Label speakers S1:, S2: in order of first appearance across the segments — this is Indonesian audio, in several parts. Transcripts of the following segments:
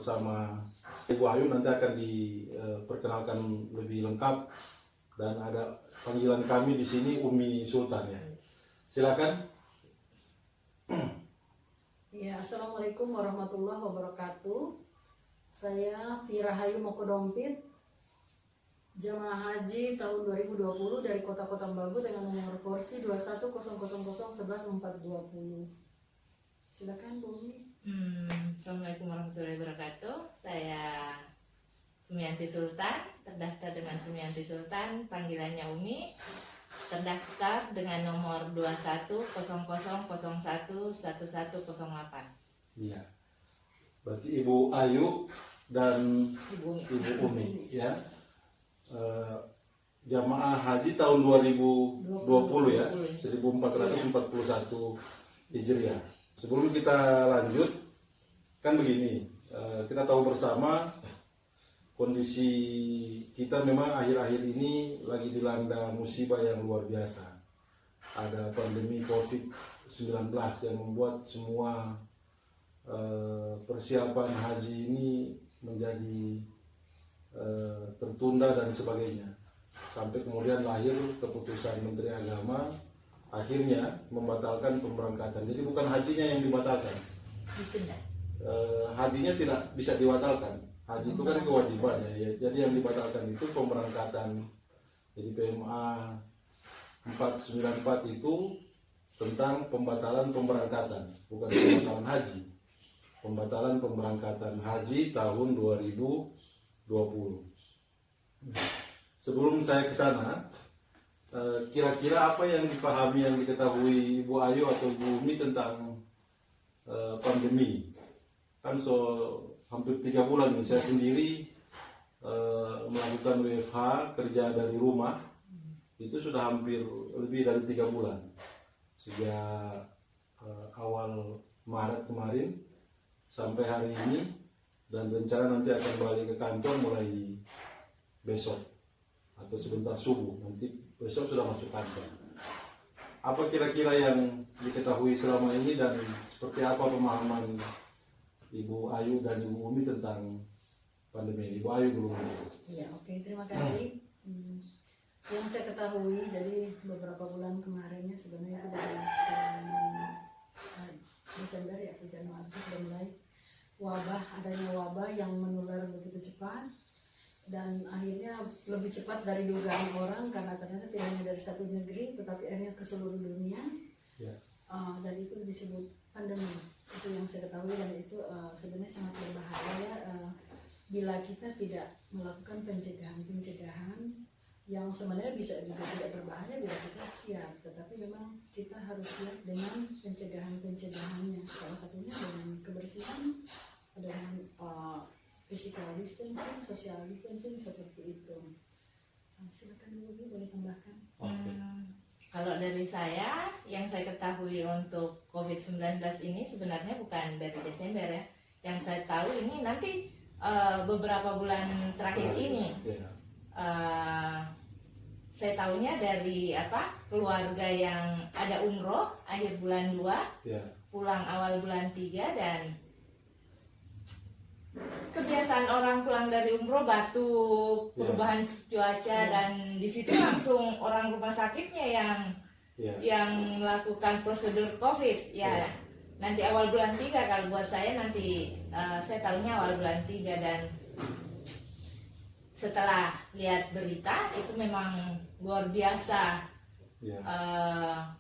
S1: bersama Ibu Ayu, nanti akan diperkenalkan lebih lengkap, dan ada panggilan kami di sini Umi Sultan ya. Silakan.
S2: Ya, Assalamualaikum warahmatullahi wabarakatuh. Saya Firahayu Mokodompit, jamaah haji tahun 2020 dari Kota Kotambagu dengan nomor kursi 2100011420. Silakan Bu Umi.
S3: Assalamualaikum warahmatullahi wabarakatuh. Saya Sumiyanti Sultan, terdaftar dengan Sumiyanti Sultan, panggilannya Umi, terdaftar dengan nomor 2100011108.
S1: Iya. Berarti Ibu Ayu dan
S3: Ibu
S1: Umi ya. Jamaah haji tahun 2020 ya, 1441 Hijriah. Sebelum kita lanjut, kan begini, kita tahu bersama kondisi kita memang akhir-akhir ini lagi dilanda musibah yang luar biasa. Ada pandemi COVID-19 yang membuat semua persiapan haji ini menjadi tertunda dan sebagainya. Sampai kemudian lahir keputusan Menteri Agama akhirnya membatalkan pemberangkatan. Jadi bukan hajinya yang dibatalkan. Hajinya tidak bisa dibatalkan. Haji itu kan kewajibannya ya. Jadi yang dibatalkan itu pemberangkatan. Jadi PMA 494 itu tentang pembatalan pemberangkatan, bukan pembatalan haji. Pembatalan pemberangkatan haji tahun 2020. Sebelum saya ke sana, kira-kira apa yang dipahami, yang diketahui Ibu Ayu atau Ibu Umi tentang pandemi? Kan hampir 3 bulan nih, saya sendiri melakukan WFH, kerja dari rumah, itu sudah hampir lebih dari 3 bulan. Sejak awal Maret kemarin sampai hari ini, dan rencana nanti akan balik ke kantor mulai besok atau sebentar subuh, nanti besok sudah masuk kantor. Apa kira-kira yang diketahui selama ini dan seperti apa pemahaman Ibu Ayu dan Ibu Umi tentang pandemi ini? Ibu Ayu dulu.
S2: Ya, oke, terima kasih. Yang saya ketahui, jadi beberapa bulan kemarinnya sebenarnya itu dari sekitar Desember ya, Januari sudah mulai adanya wabah yang menular begitu cepat, dan akhirnya lebih cepat dari dugaan orang, karena ternyata tidak hanya dari satu negeri tetapi akhirnya ke seluruh dunia. Ya. Dan itu disebut pandemi. Itu yang saya ketahui, dan itu sebenarnya sangat berbahaya bila kita tidak melakukan pencegahan yang sebenarnya bisa juga tidak berbahaya bila kita siap, tetapi memang kita harus siap dengan pencegahannya. Salah satunya dengan kebersihan, dengan physical distancing, social distancing, seperti itu. Silakan Bu, boleh tambahkan.
S3: Kalau dari saya, yang saya ketahui untuk COVID-19 ini sebenarnya bukan dari Desember ya. Yang saya tahu ini nanti beberapa bulan terakhir ini. Saya tahunya dari keluarga yang ada umroh akhir bulan 2, pulang awal bulan 3, dan kebiasaan orang pulang dari umroh batuk, perubahan cuaca, dan di situ langsung orang rumah sakitnya yang melakukan prosedur COVID ya. Nanti awal bulan 3 kalau buat saya, nanti saya tahunya awal bulan 3, dan setelah lihat berita itu memang luar biasa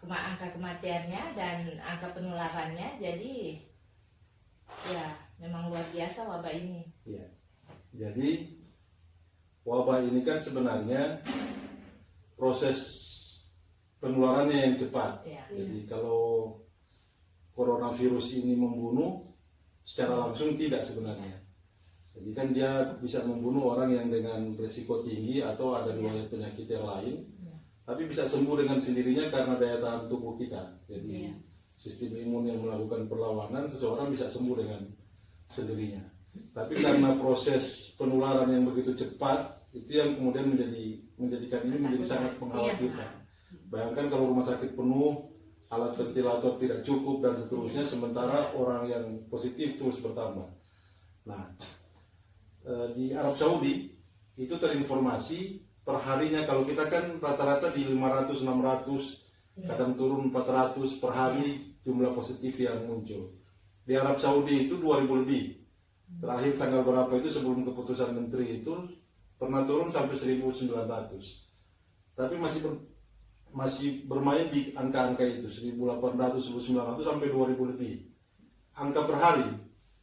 S3: angka kematiannya dan angka penularannya. Jadi ya memang luar biasa wabah ini.
S1: Ya. Jadi wabah ini kan sebenarnya proses penularannya yang cepat. Jadi kalau coronavirus ini membunuh secara langsung tidak sebenarnya. Jadi kan dia bisa membunuh orang yang dengan risiko tinggi atau ada riwayat penyakit yang lain, tapi bisa sembuh dengan sendirinya karena daya tahan tubuh kita. Jadi sistem imun yang melakukan perlawanan, seseorang bisa sembuh dengan sendirinya. Tapi karena proses penularan yang begitu cepat, itu yang kemudian menjadikan ini menjadi sangat mengkhawatirkan. Bayangkan kalau rumah sakit penuh, alat ventilator tidak cukup dan seterusnya, sementara orang yang positif terus bertambah. Nah, di Arab Saudi itu terinformasi perharinya, kalau kita kan rata-rata di 500-600, kadang turun 400 per hari jumlah positif yang muncul. Di Arab Saudi itu 2000 lebih. Terakhir tanggal berapa itu sebelum keputusan menteri itu pernah turun sampai 1900. Tapi masih bermain di angka-angka itu 1800, 1900 sampai 2000 lebih. Angka per hari.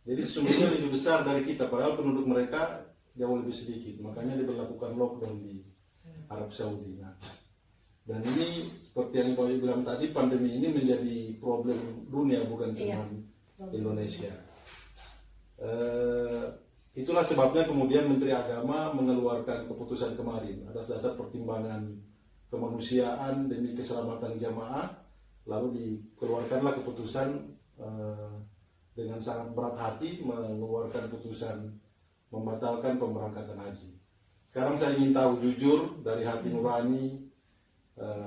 S1: Jadi sesungguhnya lebih besar dari kita, padahal penduduk mereka jauh lebih sedikit. Makanya diberlakukan lockdown di Arab Saudi. Nah, dan ini seperti yang Pak Yu bilang tadi, pandemi ini menjadi problem dunia, bukan cuma Indonesia. Itulah sebabnya kemudian Menteri Agama mengeluarkan keputusan kemarin atas dasar pertimbangan kemanusiaan demi keselamatan jamaah, lalu dikeluarkanlah keputusan dengan sangat berat hati mengeluarkan putusan membatalkan pemberangkatan haji. Sekarang saya ingin tahu jujur dari hati nurani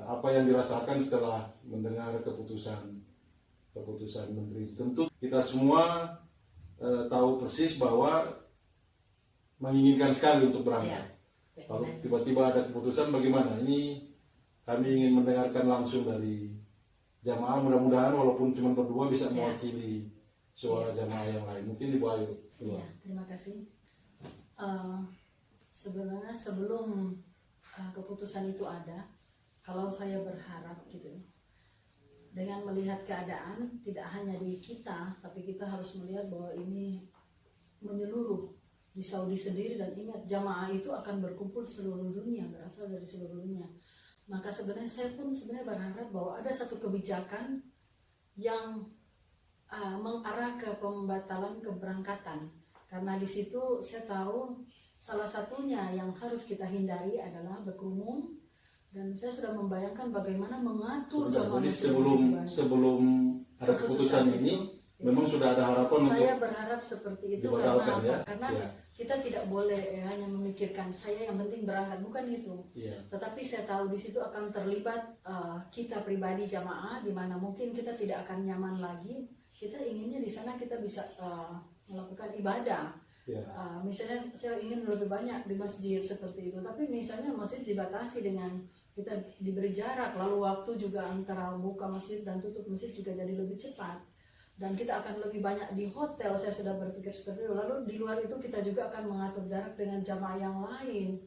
S1: apa yang dirasakan setelah mendengar keputusan menteri. Tentu kita semua tahu persis bahwa menginginkan sekali untuk berangkat. Kalau tiba-tiba ada keputusan, bagaimana? Ini kami ingin mendengarkan langsung dari jamaah, mudah-mudahan walaupun cuma berdua bisa mewakili suara jamaah yang lain. Mungkin Ibu Ayu.
S2: Iya, terima kasih. Sebenarnya sebelum keputusan itu ada, kalau saya berharap gitu, dengan melihat keadaan tidak hanya di kita, tapi kita harus melihat bahwa ini menyeluruh di Saudi sendiri, dan ingat jamaah itu akan berkumpul seluruh dunia, berasal dari seluruh dunia. Maka sebenarnya saya pun berharap bahwa ada satu kebijakan yang mengarah ke pembatalan keberangkatan, karena di situ saya tahu salah satunya yang harus kita hindari adalah berkerumun. Dan saya sudah membayangkan bagaimana mengatur jamaah
S1: sebelum ada keputusan ini, memang sudah ada harapan.
S2: Saya berharap seperti itu karena kita tidak boleh hanya memikirkan saya yang penting berangkat, bukan itu. Tetapi saya tahu di situ akan terlibat kita pribadi jamaah, di mana mungkin kita tidak akan nyaman lagi. Kita inginnya di sana kita bisa melakukan ibadah. Misalnya saya ingin lebih banyak di masjid seperti itu, tapi misalnya masjid dibatasi dengan kita diberi jarak, lalu waktu juga antara buka masjid dan tutup masjid juga jadi lebih cepat, dan kita akan lebih banyak di hotel. Saya sudah berpikir seperti itu. Lalu di luar itu kita juga akan mengatur jarak dengan jamaah yang lain.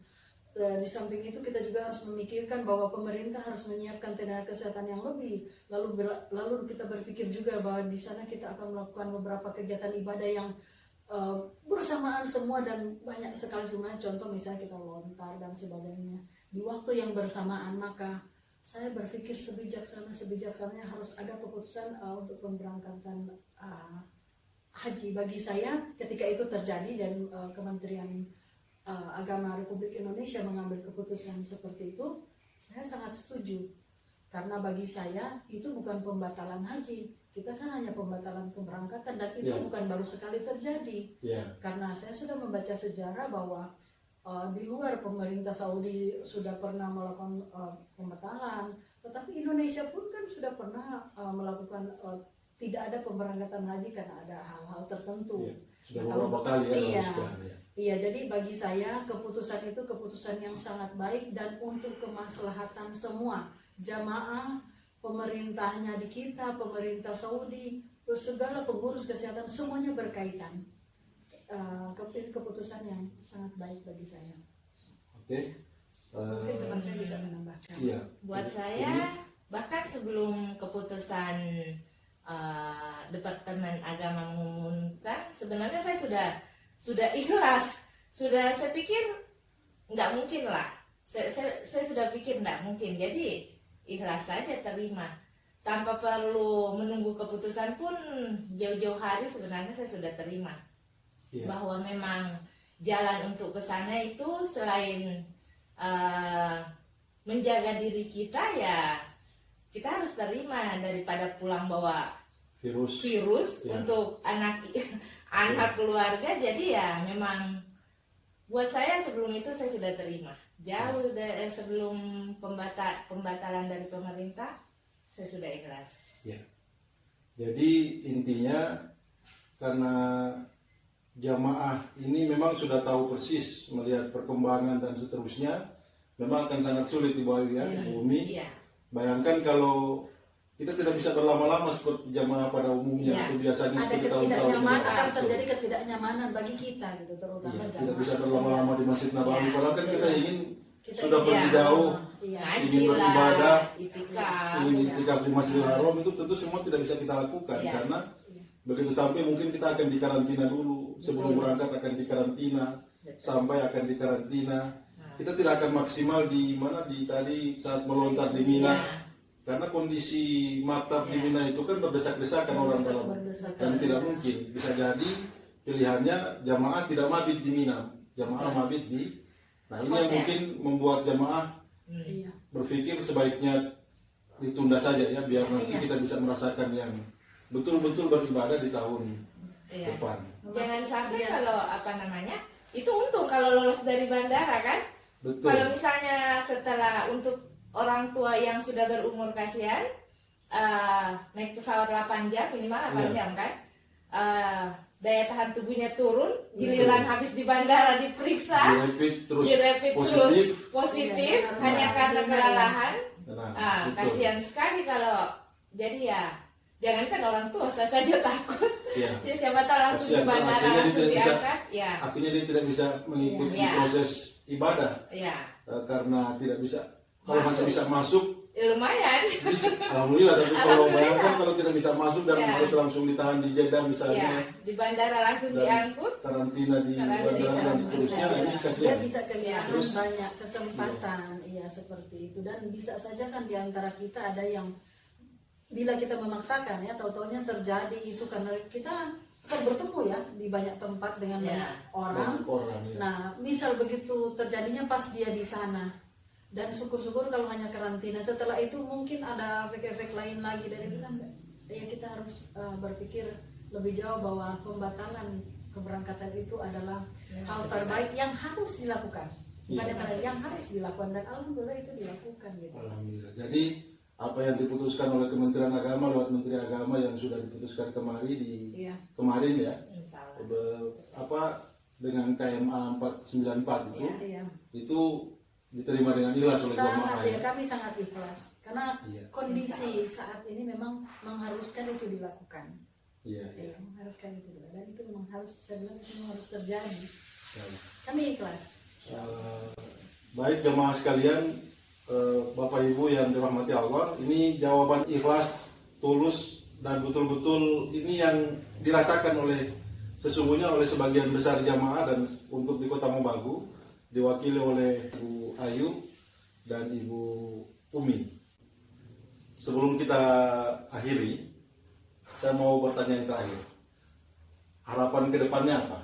S2: Di samping itu kita juga harus memikirkan bahwa pemerintah harus menyiapkan tenaga kesehatan yang lebih. Lalu kita berpikir juga bahwa di sana kita akan melakukan beberapa kegiatan ibadah yang bersamaan semua, dan banyak sekali semuanya. Contoh misalnya kita lontar dan sebagainya di waktu yang bersamaan. Maka saya berpikir sebijaksananya harus ada keputusan untuk pemberangkatan haji. Bagi saya ketika itu terjadi dan Kementerian Agama Republik Indonesia mengambil keputusan seperti itu, saya sangat setuju. Karena bagi saya itu bukan pembatalan haji, kita kan hanya pembatalan keberangkatan, dan itu bukan baru sekali terjadi. Karena saya sudah membaca sejarah bahwa di luar pemerintah Saudi sudah pernah melakukan pembatalan, tetapi Indonesia pun kan sudah pernah melakukan tidak ada pemberangkatan haji karena ada hal-hal tertentu.
S1: Sudah beberapa kali ya.
S2: Iya, jadi bagi saya keputusan itu keputusan yang sangat baik dan untuk kemaslahatan semua jamaah, pemerintahnya di kita, pemerintah Saudi, terus segala pengurus kesehatan, semuanya berkaitan. Keputusan yang sangat baik bagi saya. Mungkin teman saya bisa menambahkan.
S3: Buat saya, bahkan sebelum keputusan Departemen Agama mengumumkan, sebenarnya saya sudah ikhlas, saya pikir nggak mungkin lah, saya sudah pikir nggak mungkin, jadi ikhlas saja terima tanpa perlu menunggu keputusan pun. Jauh-jauh hari sebenarnya saya sudah terima bahwa memang jalan untuk ke sana itu selain menjaga diri kita, ya kita harus terima daripada pulang bawa virus untuk anak keluarga. Jadi ya memang buat saya sebelum itu saya sudah terima. Jauh sebelum pembatalan dari pemerintah, saya sudah ikhlas.
S1: Jadi intinya karena jamaah ini memang sudah tahu persis melihat perkembangan dan seterusnya, memang akan sangat sulit Ibu Ayu ya, Ibu Umi. Bayangkan kalau kita tidak bisa berlama-lama seperti jamaah pada umumnya atau biasanya
S2: ada
S1: seperti tahun-tahun
S2: ketidaknyamanan,
S1: yang
S2: akan
S1: lalu.
S2: terjadi ketidaknyamanan bagi kita gitu, terutama jamaah.
S1: Tidak bisa berlama-lama di Masjid Nabawi, padahal kan kita ingin
S2: Kita
S1: sudah pergi jauh, ingin beribadah, ingin itikaf di Masjidil Haram, itu tentu semua tidak bisa kita lakukan karena begitu sampai mungkin kita akan dikarantina dulu, sebelum berangkat akan dikarantina, sampai akan dikarantina. Kita tidak akan maksimal di mana di tadi saat melontar di Mina. Karena kondisi maktab di Mina itu kan berdesak-desakan orang dalam, dan tidak mungkin. Bisa jadi pilihannya jamaah tidak mabit di Mina, jamaah mabit di. Nah ini yang mungkin membuat jamaah berpikir sebaiknya ditunda saja ya, biar nanti kita bisa merasakan yang betul-betul beribadah di tahun depan.
S3: Jangan sampai kalau itu untung kalau lolos dari bandara kan.
S1: Betul.
S3: Kalau misalnya setelah untuk orang tua yang sudah berumur kasihan naik pesawat 8 jam minimal 8 jam kan, daya tahan tubuhnya turun, giliran habis di bandara diperiksa, direpit terus positif hanya karena kelelahan. Kasihan sekali kalau jadi ya. Jangankan orang tua, saya saja takut. Ya, siapa tahu langsung di bandara langsung diangkat.
S1: Akhirnya dia tidak bisa mengikuti proses ibadah. Karena tidak bisa. Kalau masih bisa masuk,
S3: lumayan.
S1: Bisa, alhamdulillah. Tapi kalau bayangkan kalau tidak bisa masuk dan harus langsung ditahan di Jeddah misalnya.
S3: Di bandara langsung diangkut.
S1: Karantina di bandara dan seterusnya. Ini kasihan.
S2: Dia bisa kehilangan banyak kesempatan, seperti itu. Dan bisa saja kan di antara kita ada yang bila kita memaksakan ya, tahu-taunya terjadi itu karena kita bertemu ya di banyak tempat dengan banyak orang. Nah, misal begitu terjadinya pas dia di sana, dan syukur-syukur kalau hanya karantina. Setelah itu mungkin ada efek-efek lain lagi dari kita. Ya kita harus berpikir lebih jauh bahwa pembatalan keberangkatan itu adalah hal terbaik yang harus dilakukan. Yang harus dilakukan, dan alhamdulillah itu dilakukan gitu.
S1: Alhamdulillah. Jadi apa yang diputuskan oleh Kementerian Agama lewat Menteri Agama yang sudah diputuskan kemarin ya, dengan KMA 494 itu diterima dengan ikhlas oleh jamaah.
S2: Kami sangat ikhlas karena kondisi saat ini memang mengharuskan itu dilakukan. Mengharuskan itu, dan itu memang harus, saya bilang itu memang harus terjadi. Kami ikhlas.
S1: Baik jamaah sekalian, Bapak Ibu yang dirahmati Allah, ini jawaban ikhlas, tulus, dan betul-betul ini yang dirasakan sesungguhnya oleh sebagian besar jamaah. Dan untuk di Kota Mobagu diwakili oleh Ibu Ayu dan Ibu Umi. Sebelum kita akhiri, saya mau bertanya yang terakhir. Harapan ke depannya apa?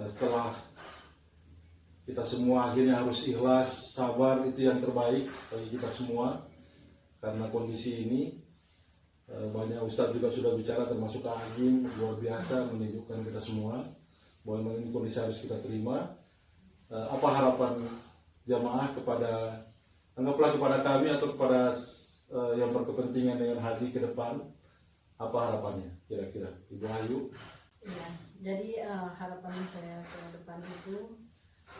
S1: Setelah kita semua akhirnya harus ikhlas, sabar, itu yang terbaik bagi kita semua. Karena kondisi ini, banyak ustadz juga sudah bicara, termasuk Kak Agim, luar biasa menunjukkan kita semua bahwa ini kondisi harus kita terima. Apa harapan jamaah anggaplah kepada kami atau kepada yang berkepentingan dengan haji ke depan, apa harapannya kira-kira, Ibu Ayu?
S2: Jadi harapan saya ke depan itu,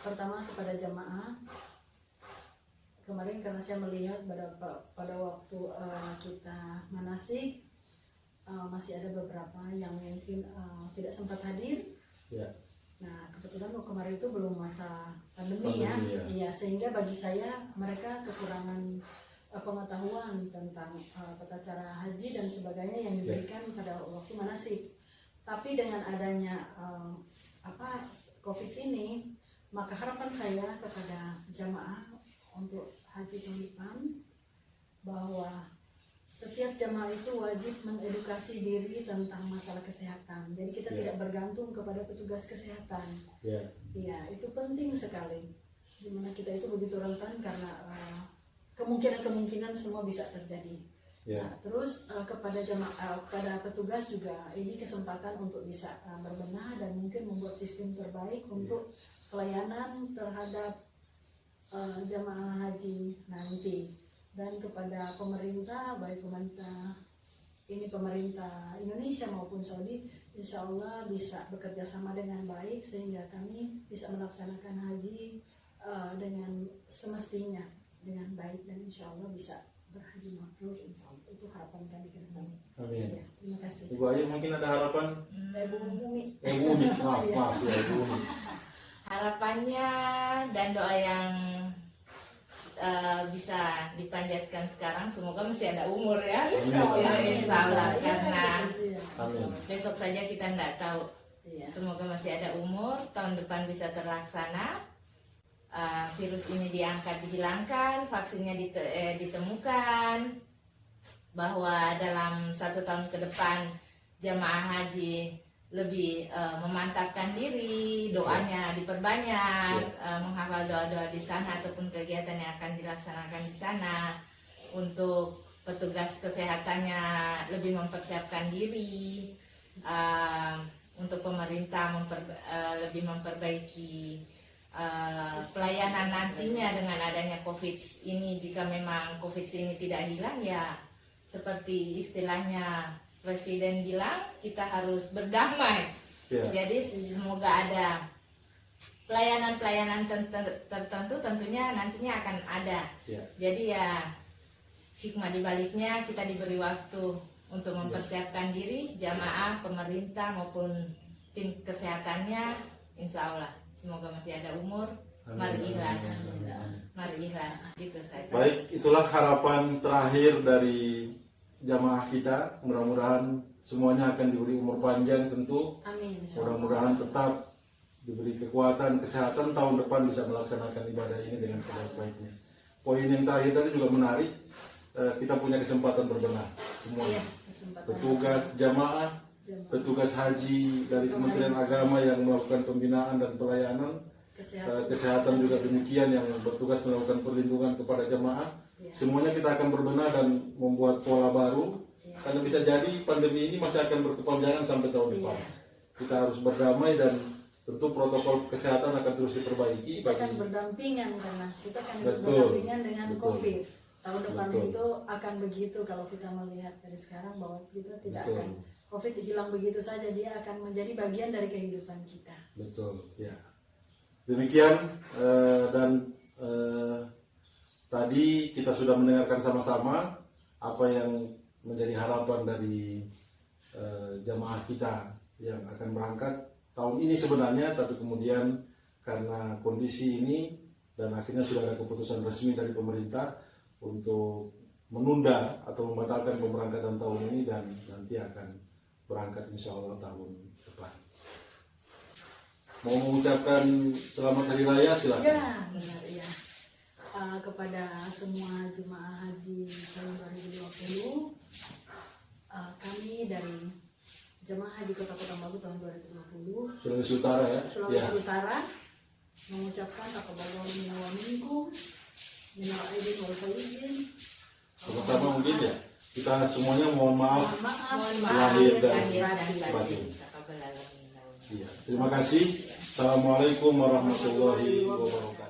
S2: pertama kepada jamaah, kemarin karena saya melihat pada waktu kita manasik, masih ada beberapa yang mungkin tidak sempat hadir. Nah kebetulan kemarin itu belum masa pandemi ya, sehingga bagi saya mereka kekurangan pengetahuan tentang tata cara haji dan sebagainya yang diberikan pada waktu manasik. Tapi dengan adanya COVID ini, maka harapan saya kepada jamaah untuk haji tahun depan bahwa setiap jamaah itu wajib mengedukasi diri tentang masalah kesehatan. Jadi kita tidak bergantung kepada petugas kesehatan. Itu penting sekali. Dimana kita itu begitu rentan karena kemungkinan semua bisa terjadi. Nah, terus kepada kepada petugas juga ini kesempatan untuk bisa berbenah dan mungkin membuat sistem terbaik untuk pelayanan terhadap jamaah haji nanti. Dan kepada pemerintah, baik pemerintah ini pemerintah Indonesia maupun Saudi insya Allah bisa bekerja sama dengan baik sehingga kami bisa melaksanakan haji dengan semestinya dengan baik dan insya Allah bisa berhaji mabrur insya Allah. Itu harapan kami ke depan.
S1: Amin.
S2: Ya, terima kasih.
S1: Ibu Ayu mungkin ada harapan?
S2: Ibu Umi.
S1: Ibu Umi, maaf ya Ibu Umi.
S3: Harapannya dan doa yang bisa dipanjatkan sekarang, semoga masih ada umur ya. Insya Allah, karena
S1: Amin.
S3: besok saja kita nggak tahu. Semoga masih ada umur, tahun depan bisa terlaksana, virus ini diangkat, dihilangkan, vaksinnya ditemukan, bahwa dalam 1 tahun ke depan jamaah haji lebih memantapkan diri, doanya diperbanyak, menghafal doa-doa di sana ataupun kegiatan yang akan dilaksanakan di sana. Untuk petugas kesehatannya lebih mempersiapkan diri, untuk pemerintah lebih memperbaiki pelayanan nantinya dengan adanya COVID ini. Jika memang COVID ini tidak hilang, ya seperti istilahnya Presiden bilang, kita harus berdamai. Jadi semoga ada pelayanan-pelayanan tertentu tentunya nantinya akan ada. Jadi ya hikmah dibaliknya kita diberi waktu untuk mempersiapkan diri, jamaah, pemerintah maupun tim kesehatannya. Insya Allah semoga masih ada umur. Mari ikhlas. Mari ikhlas. Gitu saja.
S1: Baik, itulah harapan terakhir dari jamaah kita. Mudah-mudahan semuanya akan diberi umur panjang tentu.
S2: Amin.
S1: Mudah-mudahan tetap diberi kekuatan, kesehatan, tahun depan bisa melaksanakan ibadah ini dengan sebaik-baiknya. Poin yang terakhir tadi juga menarik. Kita punya kesempatan berbenah semuanya. Petugas jamaah, petugas haji dari Kementerian Agama yang melakukan pembinaan dan pelayanan, kesehatan juga demikian yang bertugas melakukan perlindungan kepada jamaah. Semuanya kita akan berbenah dan membuat pola baru, karena bisa jadi pandemi ini masih akan berkepanjangan sampai tahun depan. Kita harus berdamai dan tentu protokol kesehatan akan terus diperbaiki.
S2: Kita akan berdampingan karena kita akan berdampingan dengan COVID. Tahun depan itu akan begitu kalau kita melihat dari sekarang bahwa kita tidak akan COVID hilang begitu saja, dia akan menjadi bagian dari kehidupan kita.
S1: Betul, ya. Demikian dan tadi kita sudah mendengarkan sama-sama apa yang menjadi harapan dari jamaah kita yang akan berangkat tahun ini sebenarnya, tapi kemudian karena kondisi ini dan akhirnya sudah ada keputusan resmi dari pemerintah untuk menunda atau membatalkan pemberangkatan tahun ini dan nanti akan berangkat insya Allah tahun depan. Mau mengucapkan selamat hari raya silakan.
S2: Ya, benar ya. Kepada semua jemaah haji tahun 2020, kami dari Jemaah Haji Kota Pekanbaru tahun 2020
S1: Sulawesi Utara ya.
S2: Sulawesi Utara mengucapkan taqabbalallahu minna wa minkum minal aidin wal faizin.
S1: Pertama mungkin ya kita semuanya mohon maaf lahir dan batin. Iya. Terima kasih. Assalamualaikum warahmatullahi wabarakatuh.